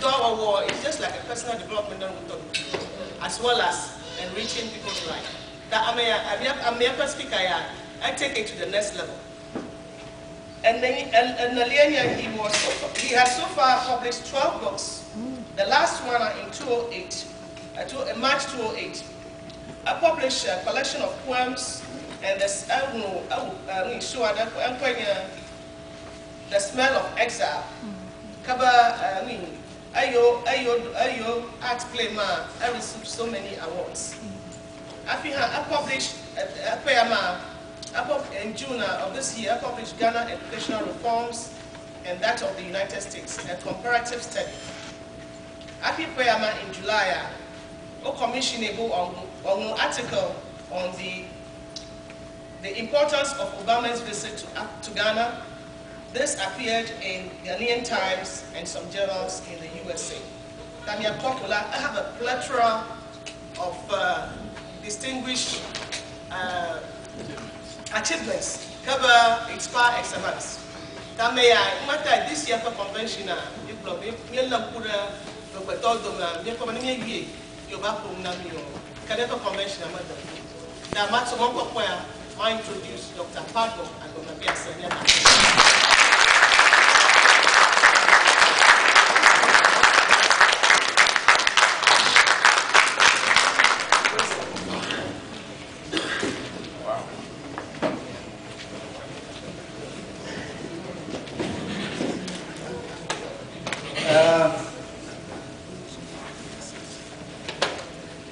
war is just like a personal development as well as enriching people's life. That I'm a speaker, I take it to the next level. And then he has so far published 12 books. The last one in 2008, March 2008. I published a collection of poems and the Smell of Exile. Ayo art play man, I received so many awards. I published in June of this year, I published Ghana Educational Reforms and that of the United States, a comparative study. In July, I commissioned an article on the importance of Obama's visit to Ghana. This appeared in Ghanaian Times and some journals in the USA. I have a plethora of distinguished achievements, cover its par excellence. This year for convention, I introduce Dr. Padmore Agbemabiese.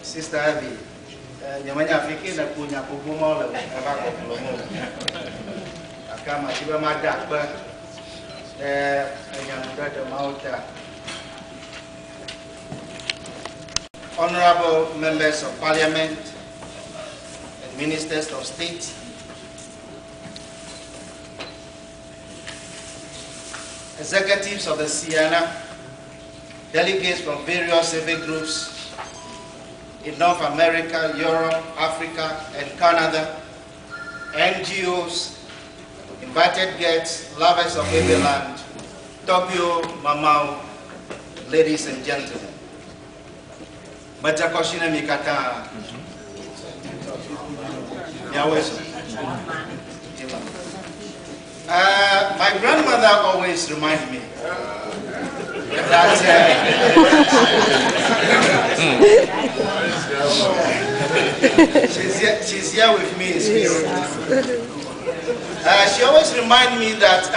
Sister Abby, nyamanya fikir na punya kubumo le abako kulomo. Akama tiba madakba nyamuda de mauta. Honorable members of Parliament and ministers of state, executives of the CEANA, delegates from various civic groups in North America, Europe, Africa, and Canada, NGOs, invited guests, lovers of Babyland, Tokyo, Mamau, ladies and gentlemen. Batakoshina Mikata. My grandmother always reminds me that she's here with me in spirit. She always reminds me that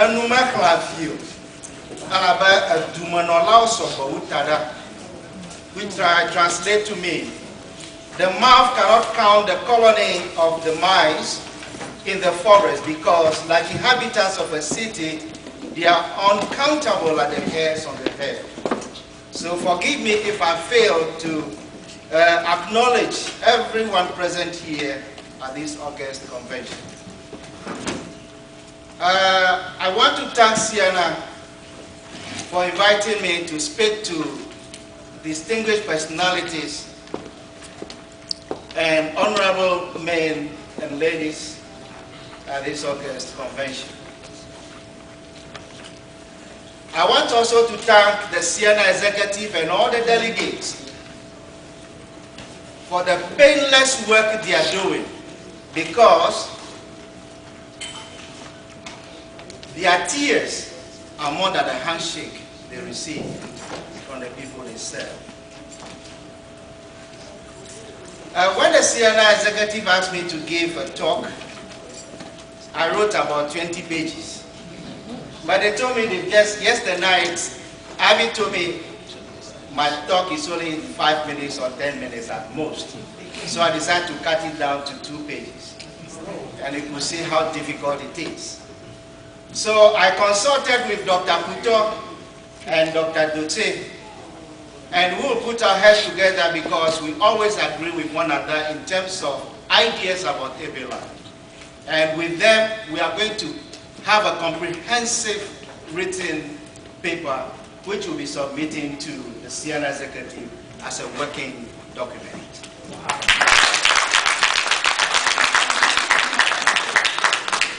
which translate to me, the mouth cannot count the colony of the mice in the forest, because like inhabitants of a city, they are uncountable at the hairs on the head. So forgive me if I fail to acknowledge everyone present here at this August convention. I want to thank CEANA for inviting me to speak to distinguished personalities and honorable men and ladies at this August convention. I want also to thank the CEANA executive and all the delegates for the painless work they are doing, because their tears are more than the handshake they receive from the people they serve. When the CEANA executive asked me to give a talk, I wrote about 20 pages. But they told me that just yesterday night, Abby told me my talk is only 5 minutes or 10 minutes at most. So I decided to cut it down to 2 pages. And you could see how difficult it is. So I consulted with Dr. Kuto and Dr. Dote, and we will put our heads together because we always agree with one another in terms of ideas about Ebola. And with them, we are going to have a comprehensive written paper which we'll be submitting to the CEANA executive as a working document.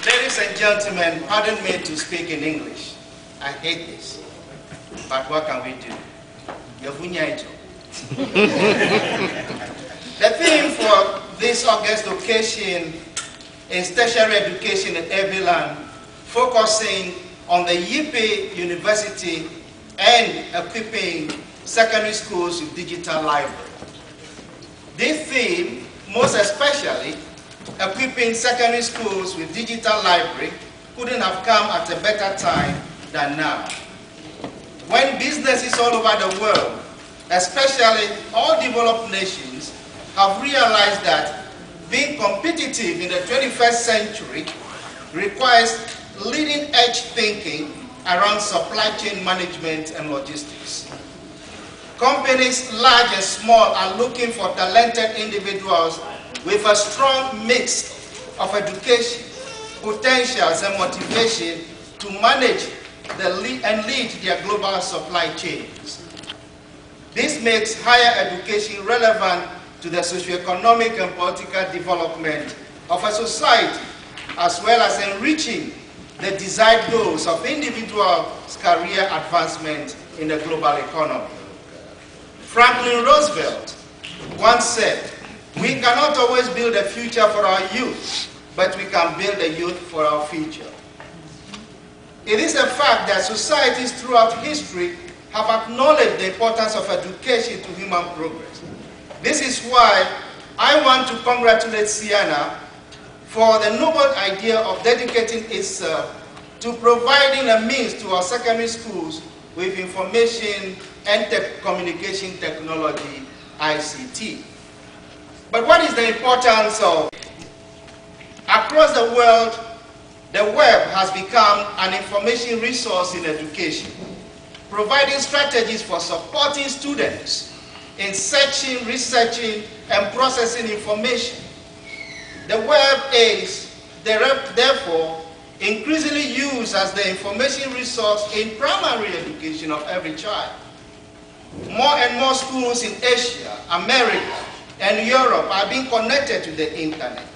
Ladies and gentlemen, pardon me to speak in English. I hate this, but what can we do? The theme for this August occasion is tertiary education in every land, focusing on the Yipe University and equipping secondary schools with digital library. This theme, most especially equipping secondary schools with digital library, couldn't have come at a better time than now. When businesses all over the world, especially all developed nations, have realized that being competitive in the 21st century requires leading-edge thinking around supply chain management and logistics. Companies large and small are looking for talented individuals with a strong mix of education, potentials, and motivation to manage and lead their global supply chains. This makes higher education relevant to the socioeconomic and political development of a society, as well as enriching the desired goals of individuals' career advancement in the global economy. Franklin Roosevelt once said, "We cannot always build a future for our youth, but we can build a youth for our future." It is a fact that societies throughout history have acknowledged the importance of education to human progress. This is why I want to congratulate CEANA for the noble idea of dedicating itself to providing a means to our secondary schools with information and communication technology, ICT. But what is the importance of? Across the world, the web has become an information resource in education, providing strategies for supporting students in searching, researching, and processing information. The web is, therefore, increasingly used as the information resource in primary education of every child. More and more schools in Asia, America, and Europe are being connected to the internet.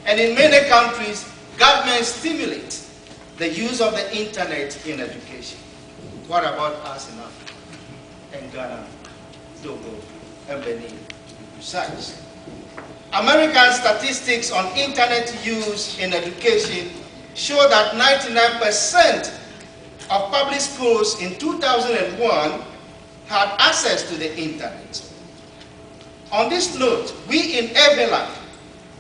And in many countries, governments stimulate the use of the internet in education. What about us in Africa, and Ghana, Togo, and Benin, to be precise? American statistics on internet use in education show that 99% of public schools in 2001 had access to the internet. On this note, we in Everland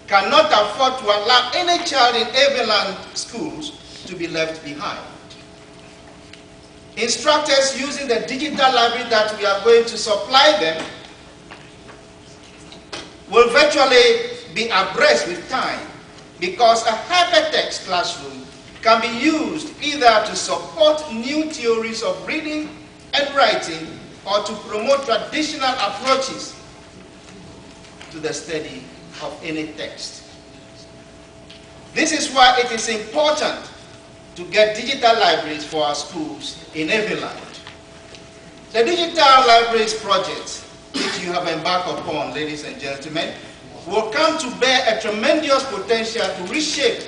cannot afford to allow any child in Everland schools to be left behind. Instructors using the digital library that we are going to supply them will virtually be abreast with time, because a hypertext classroom can be used either to support new theories of reading and writing or to promote traditional approaches to the study of any text. This is why it is important to get digital libraries for our schools in every land. The Digital Libraries Project, which you have embarked upon, ladies and gentlemen, will come to bear a tremendous potential to reshape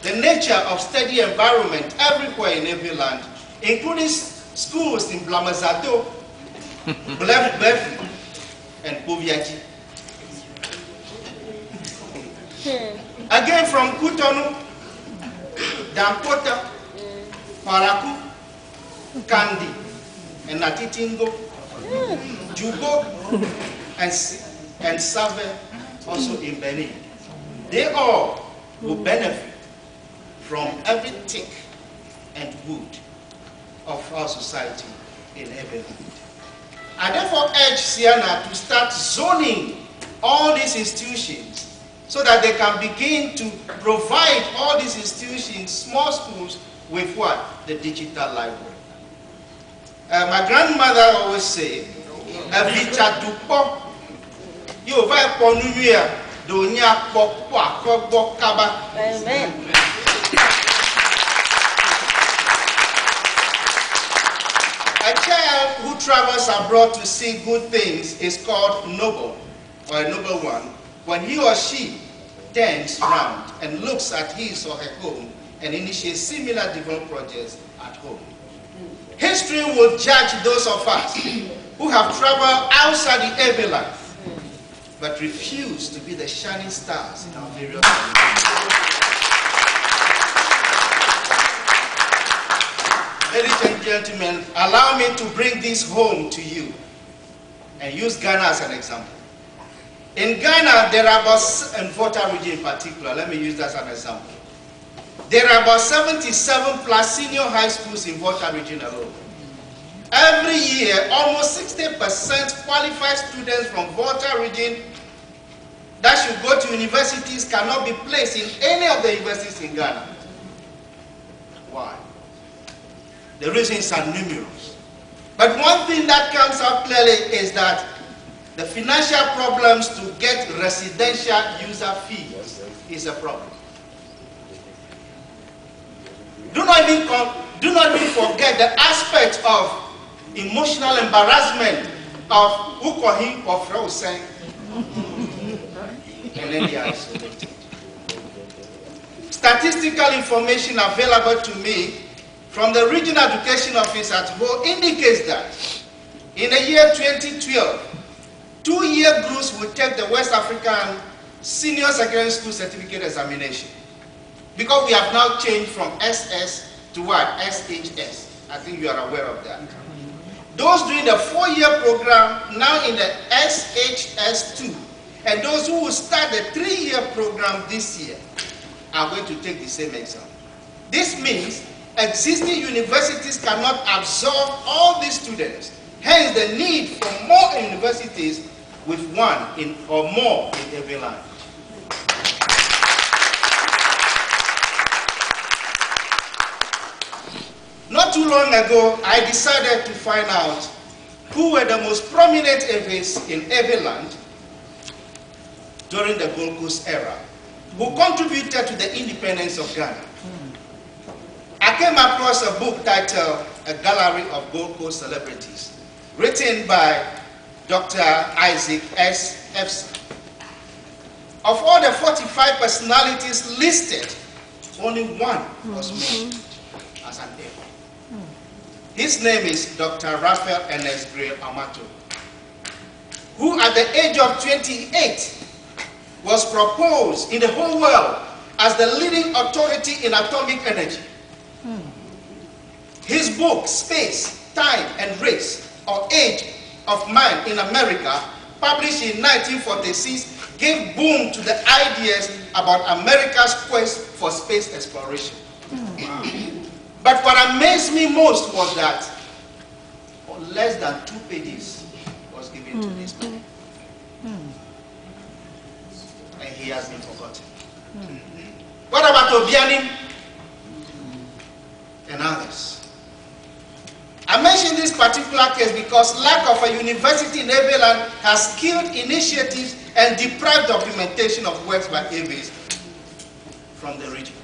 the nature of study environment everywhere in every land, including schools in Blamazato, Blefu, and Poviaji. Again, from Cotonou, Dampota, Parakou, Kandi, and Natitingo, Jugo, and Save, also in Benin. They all will benefit from every tick and wood of our society in Everland. I therefore urge CEANA to start zoning all these institutions so that they can begin to provide all these institutions, small schools, with what? The digital library. My grandmother always said, "Avicha dupo, you vai ponuya, donya pokwa kogbo kaba." Amen. A child who travels abroad to see good things is called noble, or a noble one, when he or she turns round and looks at his or her home and initiates similar development projects at home. History will judge those of us who have traveled outside the heavy life, but refuse to be the shining stars in our various communities. Ladies and gentlemen, allow me to bring this home to you and use Ghana as an example. In Ghana, there are about, and Volta region in particular, let me use that as an example. There are about 77 plus senior high schools in Volta region alone. Every year, almost 60% qualified students from Volta region that should go to universities cannot be placed in any of the universities in Ghana. Why? The reasons are numerous. But one thing that comes out clearly is that the financial problems to get residential user fees is a problem. Do not even forget the aspect of emotional embarrassment of Ukohi or Frausen, and then they are isolated. Statistical information available to me from the Regional Education Office at Ho indicates that in the year 2012, 2-year groups will take the West African Senior Secondary School Certificate Examination. Because we have now changed from SS to what? SHS. I think you are aware of that. Those doing the 4-year program now in the SHS2, and those who will start the 3-year program this year are going to take the same exam. This means existing universities cannot absorb all these students. Hence the need for more universities with one or more in every land. Not too long ago, I decided to find out who were the most prominent Eves in every land during the Gold Coast era, who contributed to the independence of Ghana. I came across a book titled A Gallery of Gold Coast Celebrities, written by Dr. Isaac S. Efson. Of all the 45 personalities listed, only one was mentioned as an Ewe. His name is Dr. Raphael Ernest Gray Amato, who at the age of 28 was proposed in the whole world as the leading authority in atomic energy. His book, Space, Time and Race, or Age of Man in America, published in 1946, gave boom to the ideas about America's quest for space exploration. But what amazed me most was that less than 2 pages was given to this man. And he has been forgotten. What about Obianim and others? I mention this particular case because lack of a university in every land has killed initiatives and deprived documentation of works by Eves from the region.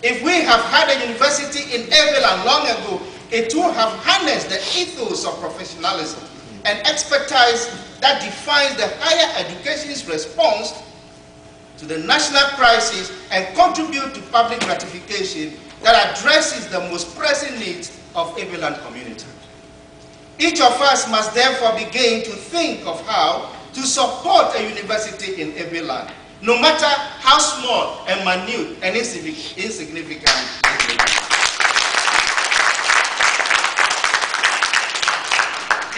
If we have had a university in every land long ago, it would have harnessed the ethos of professionalism and expertise that defines the higher education's response to the national crisis and contribute to public gratification that addresses the most pressing needs of every land community. Each of us must therefore begin to think of how to support a university in every land, no matter how small and minute and insignificant it may be.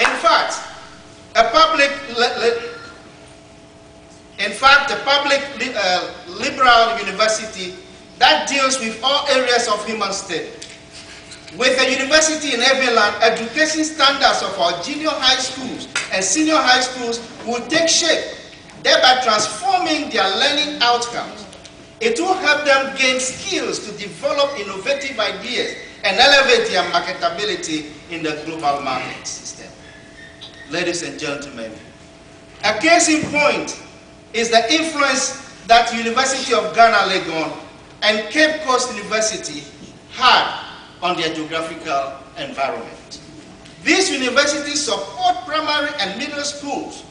In fact, a public liberal university that deals with all areas of human study. With a university in every land, education standards of our junior high schools and senior high schools will take shape, thereby transforming their learning outcomes. It will help them gain skills to develop innovative ideas and elevate their marketability in the global market system. Ladies and gentlemen, a case in point is the influence that the University of Ghana, Legon, and Cape Coast University had on their geographical environment. These universities support primary and middle schools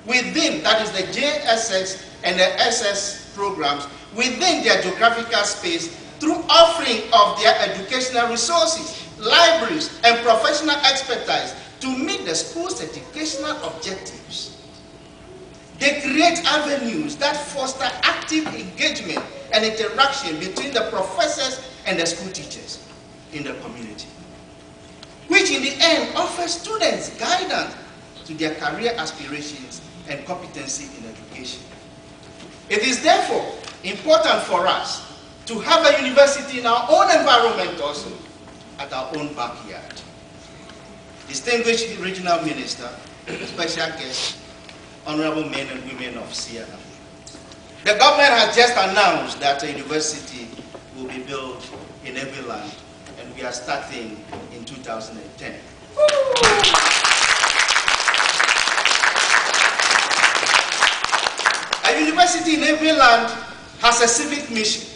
within, that is the JSS and the SS programs, within their geographical space through offering of their educational resources libraries, and professional expertise to meet the school's educational objectives. They create avenues that foster active engagement and interaction between the professors and the school teachers in the community, which in the end offers students guidance to their career aspirations and competency in education. It is therefore important for us to have a university in our own environment also, at our own backyard. Distinguished Regional Minister, special guests, honorable men and women of CEANA. The government has just announced that a university will be built in every land, and we are starting in 2010. A university in every land has a civic mission.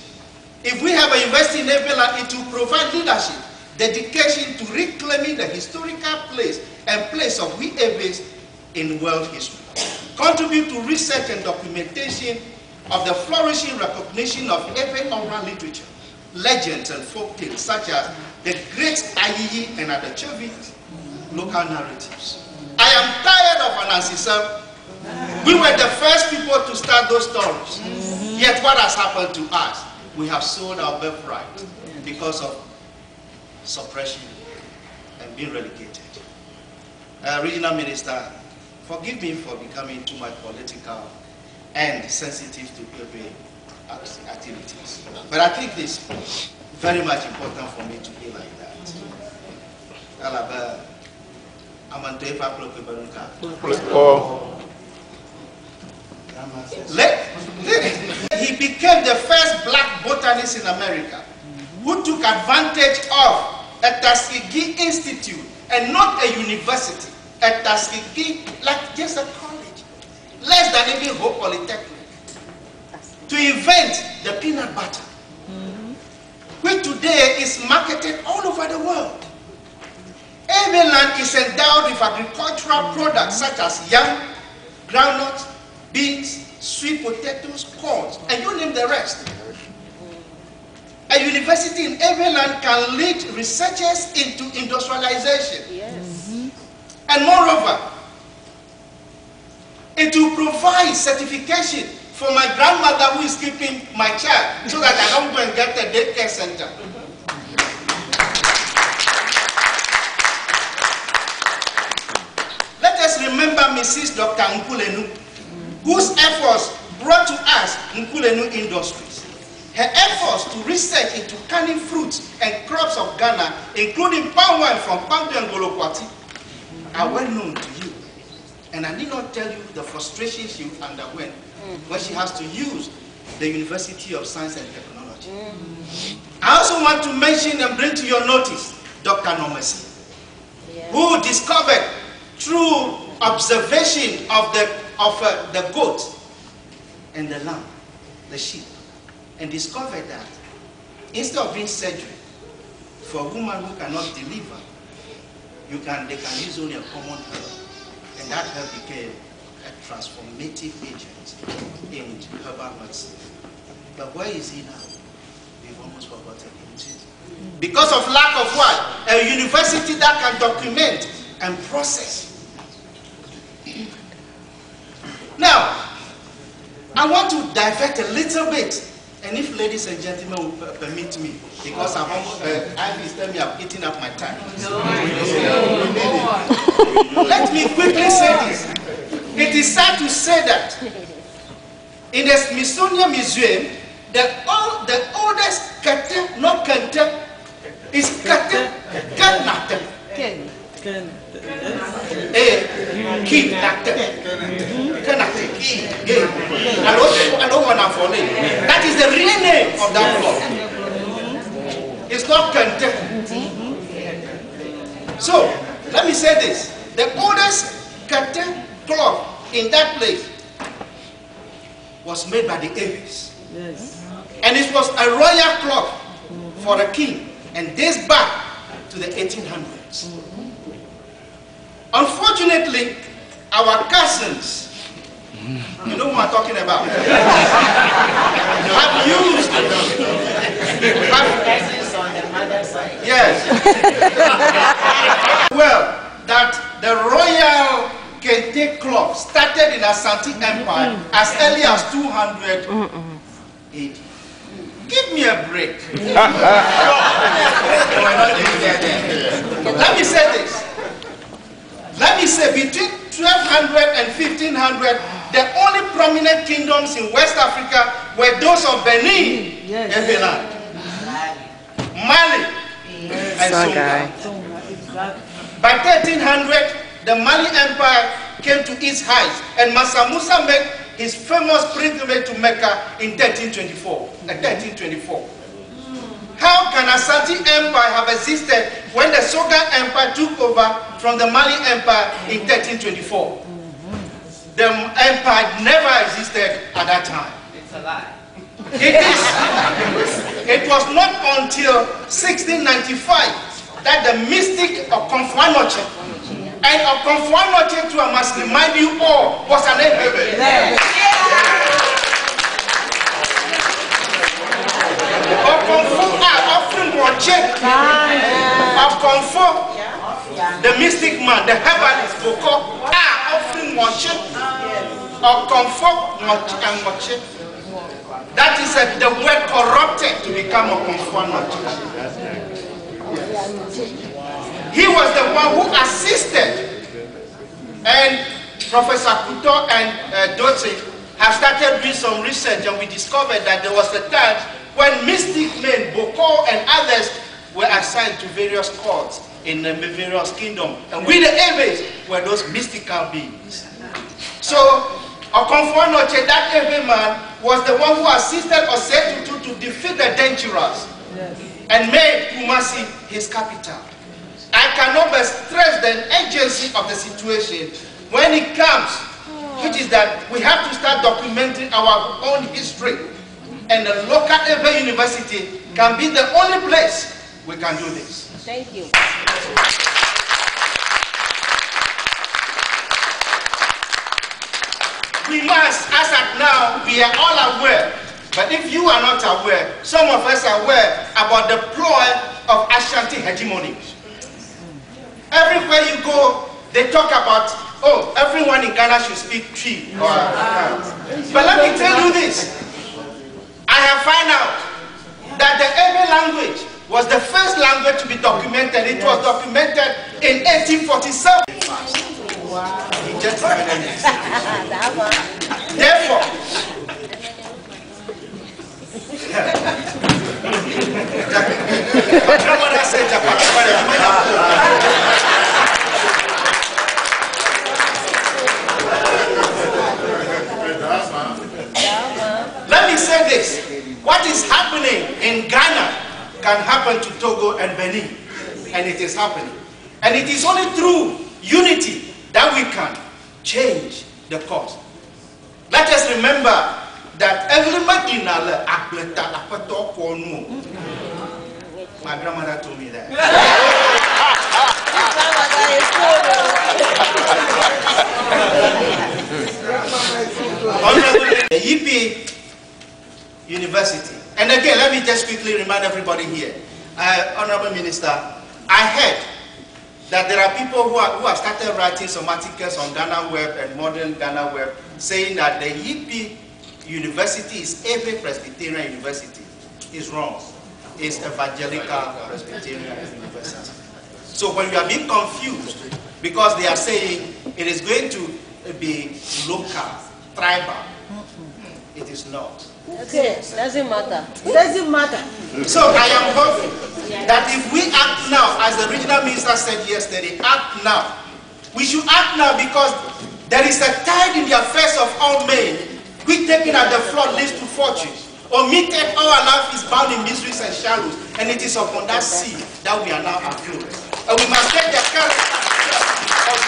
If we have a university in every land, it will provide leadership, dedication to reclaiming the historical place and place of we Eves in world history. Contribute to research and documentation of the flourishing recognition of every oral literature, legends and folk tales such as the great Ayiyi and Adachovi's local narratives. I am tired of Anansisam. We were the first people to start those stories. Yet what has happened to us? We have sold our birthright because of suppression and being relegated. Regional Minister, forgive me for becoming too much political and sensitive to every activities. But I think it's very much important for me to be like that. He became the first black botanist in America who took advantage of a Tuskegee Institute and not a university. A Tuskegee, like just a college, less than even Hope Polytechnic, to invent the peanut butter, which today is marketed all over the world. Every land is endowed with agricultural products such as yam, groundnuts, beans, sweet potatoes, corn, and you name the rest. A university in every land can lead researchers into industrialization. Yes. And moreover, it will provide certification for my grandmother who is keeping my child so that I don't go and get a daycare center. Let us remember Mrs. Dr. Nkulenu, whose efforts brought to us Nkulenu Industries. Her efforts to research into canning fruits and crops of Ghana, including palm wine from Pampe and Golokwati, are well known to you. And I need not tell you the frustration she underwent when she has to use the University of Science and Technology. I also want to mention and bring to your notice Dr. Nomesi, who discovered through observation of the goat and the lamb, the sheep, and discovered that instead of doing surgery for a woman who cannot deliver, they can use only a common herb, and that herb became a transformative agent in herbal medicine. But where is he now? We've almost forgotten him too. Because of lack of what? A university that can document and process. Now, I want to divert a little bit, and if ladies and gentlemen will permit me, because Ivy is telling me I'm eating up my time. Let me quickly say this. It is sad to say that in the Smithsonian Museum, the oldest kete, not kente, is kete, kanate. That is the real name of that cloth. It's not kente. So, let me say this. The oldest kete cloth in that place was made by the Aves. Yes. And it was a royal cloth for a king, and dates back to the 1800s. Unfortunately, our cousins, you know who I'm talking about, have used, Yes. Well, that the Royal Kente Club started in Asante Empire as early as 200 AD. Give me a break. Let me say this. Let me say between 1200 and 1500, the only prominent kingdoms in West Africa were those of Benin, Eveland, Mali, and Songhai. By 1300, the Mali Empire came to its height, and Mansa Musa made his famous pilgrimage to Mecca in 1324. How can Asante Empire have existed when the Songhai Empire took over from the Mali Empire in 1324? The empire never existed at that time. It's a lie. It was not until 1695 that the mystic of Okomfo-Anokye, and Okomfo-Anokye, too, I must remind you all, was an Ebebe. Okomfo, the mystic man, the herbalist, Boko, offering worship. Okomfo Anokye. That is the word corrupted to become Okomfo-Anokye. He was the one who assisted, and Professor Kuto and Doche have started doing some research, and we discovered that there was a time when mystic men, Boko and others, were assigned to various courts in the various kingdoms. And we, the Ebes, were those mystical beings. So, Okomfo-Anokye, that Ebe man, was the one who assisted Osetutu to defeat the Dangerous and made Kumasi his capital. I cannot but stress the urgency of the situation when it comes, which is that we have to start documenting our own history. And the local Ebe University can be the only place we can do this. Thank you. We must, as at now, we are all aware. But if you are not aware, some of us are aware about the ploy of Ashanti hegemony. Everywhere you go, they talk about, oh, everyone in Ghana should speak Twi. But let me tell you this. I have found out that the Ebe language was the first language to be documented. It was documented in 1847. Wow. Therefore, let me say this. What is happening in Ghana can happen to Togo and Benin. And it is happening. And it is only through unity that we can change the course. Let us remember that every Madinale apleta apato kono. My grandmother told me that. The Yipi University. And again, let me just quickly remind everybody here. Honorable Minister, I heard that there are people who have started writing some articles on Ghana Web and modern Ghana Web saying that the Yipi University is Ebe Presbyterian University. Is wrong. It's Evangelical Presbyterian University. So when you are being confused, because they are saying it is going to be local, tribal, it is not. Okay, doesn't matter. Doesn't matter. So I am hoping that if we act now, as the regional minister said yesterday, act now. We should act now because there is a tide in the affairs of all men, which taken at the flood leads to fortune. Omitted, all our life is bound in miseries and shallows, and it is upon that sea that we are now afloat. And we must take the courage of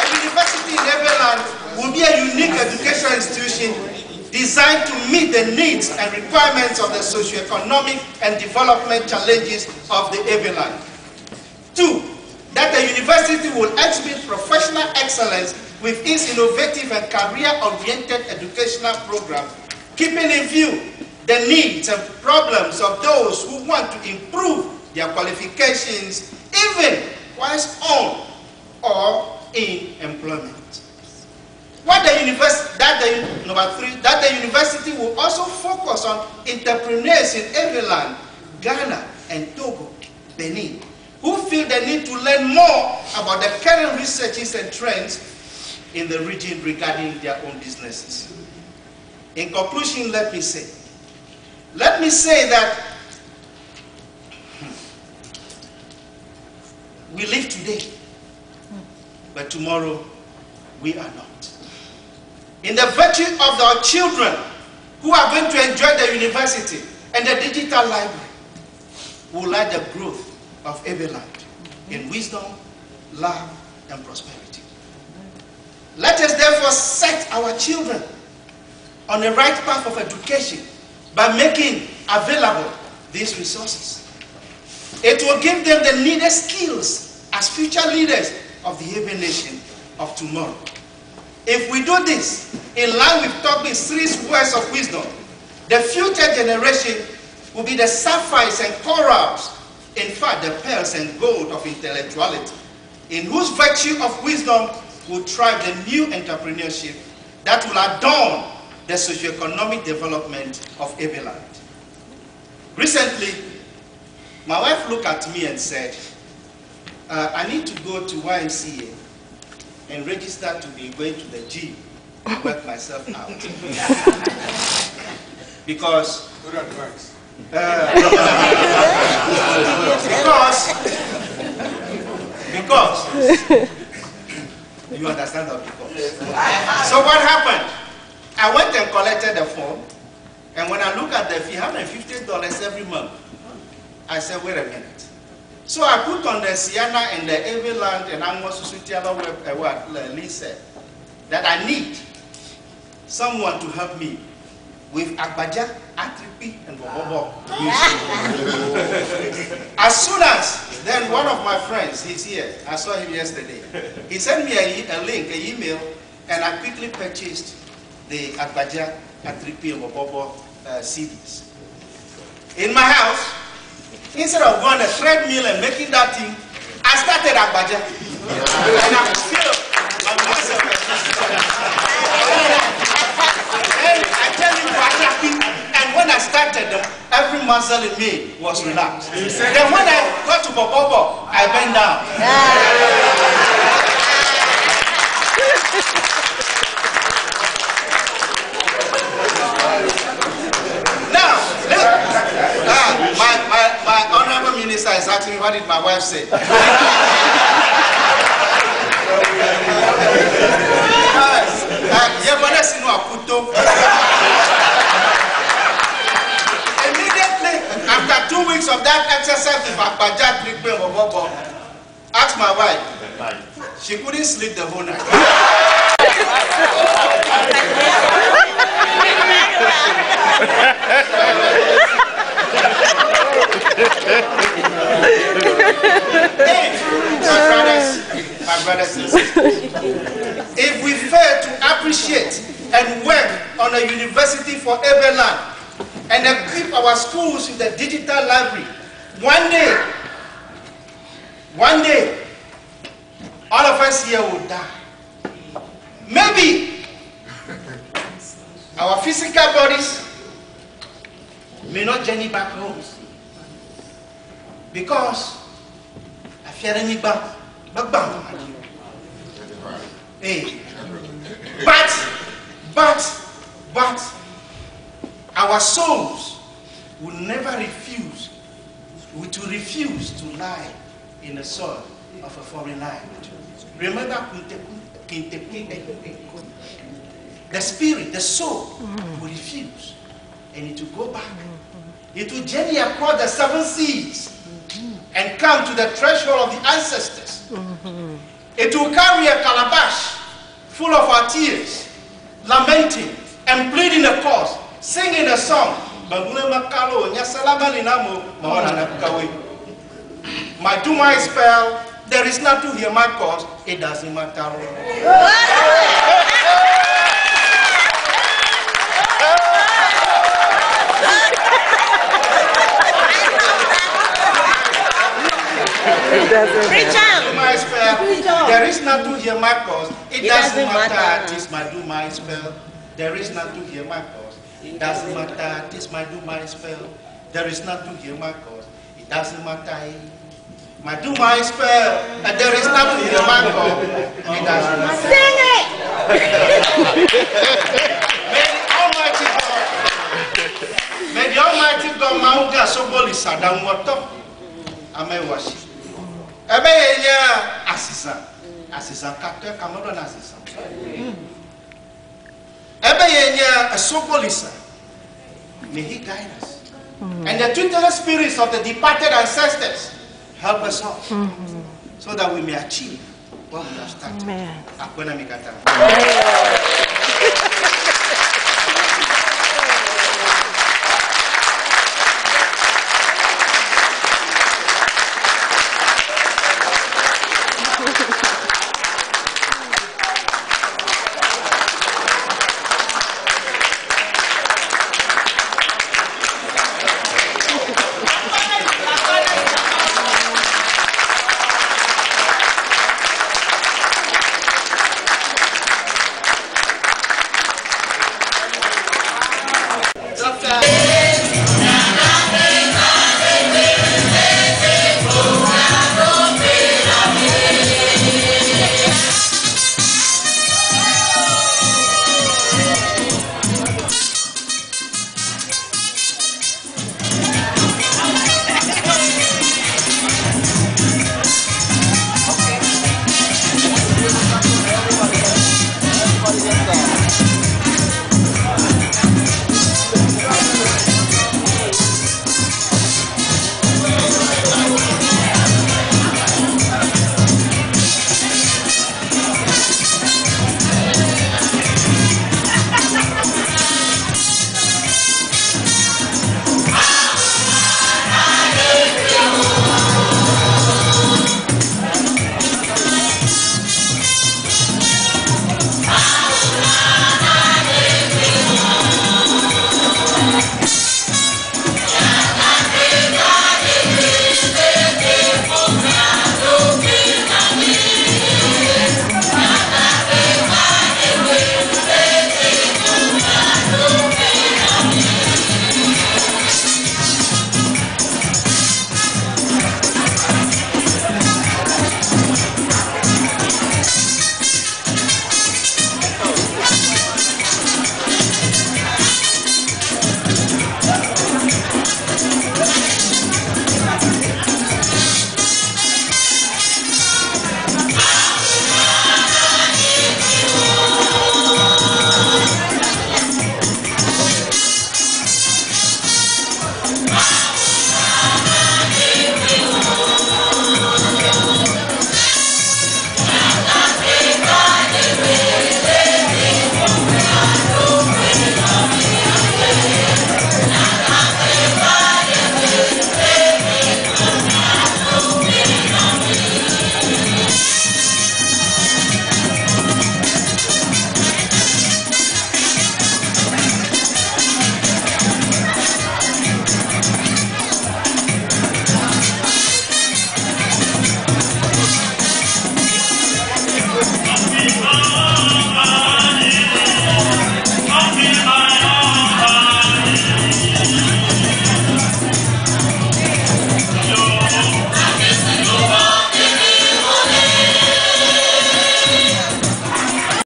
a university in Eveland will be a unique educational institution designed to meet the needs and requirements of the socio-economic and development challenges of the Eveland. 2, that the university will exhibit professional excellence with its innovative and career-oriented educational program, keeping in view the needs and problems of those who want to improve their qualifications, even whilst on or in employment. Number three, that the university will also focus on entrepreneurs in Eveland, Ghana, and Togo, Benin, who feel the need to learn more about the current researches and trends in the region regarding their own businesses. In conclusion, let me say that we live today, but tomorrow we are not. In the virtue of our children who are going to enjoy the university and the digital library, we will like the growth of Eveland in wisdom, love, and prosperity. Let us therefore set our children on the right path of education by making available these resources. It will give them the needed skills as future leaders of the Haven Nation of tomorrow. If we do this, in line with Togby's 3 words of wisdom, the future generation will be the sapphires and corals, in fact, the pearls and gold of intellectuality, in whose virtue of wisdom will thrive the new entrepreneurship that will adorn the socioeconomic development of Eveland. Recently, my wife looked at me and said, I need to go to YMCA and register to be going to the gym to work myself out. Because you understand that because. So what happened? I went and collected the form, and when I look at the fee, $150 every month, I said, wait a minute. So I put on the CEANA and the Eveland and Amos Susutiala list that I need someone to help me with Agbaja, Atripi, and Bobobo. As soon as, then one of my friends, he's here, I saw him yesterday, he sent me a link, an email, and I quickly purchased the Agbaja, Atripi, and Bobobo CDs. In my house, instead of going on a treadmill and making that thing, I started Agbaja. And I feel my muscle. And I tell you, and when I started them, every muscle in me was relaxed. Then when I got to Bobobo, I bent down. Now, my honorable minister is asking me, what did my wife say? Immediately, after 2 weeks of that exercise, ask my wife. She couldn't sleep the whole night. My brothers and sisters, if we fail to appreciate and work on a university for Eveland and equip our schools with the digital library, one day, all of us here will die. Maybe our physical bodies may not journey back home because I fear any back. Hey. But our souls will never refuse to lie in the soil of a foreign land. Remember, the spirit, the soul will refuse, and it will go back. It will journey across the 7 seas and come to the threshold of the ancestors. It will carry a calabash full of our tears, lamenting and pleading a cause, singing a song. My Duma is spell, there is not to hear my cause, it doesn't matter. Preach on. My spell. There is not to hear my cause. It doesn't matter. This my do my spell. There is not to hear my cause. It doesn't matter. This my do my spell. There is not to hear my cause. It doesn't matter. My do my spell. And there is not to hear my cause. It doesn't matter. Sing it. May the Almighty God Mauga Soboli Sadam Wato. Ame worship. Ebe Assistant Captain Cameron Assistant. Ebe a Sobolisa. May he guide us. And the tutelary spirits of the departed ancestors help us all. So that we may achieve what we have started. Amen. Akwena Mikata.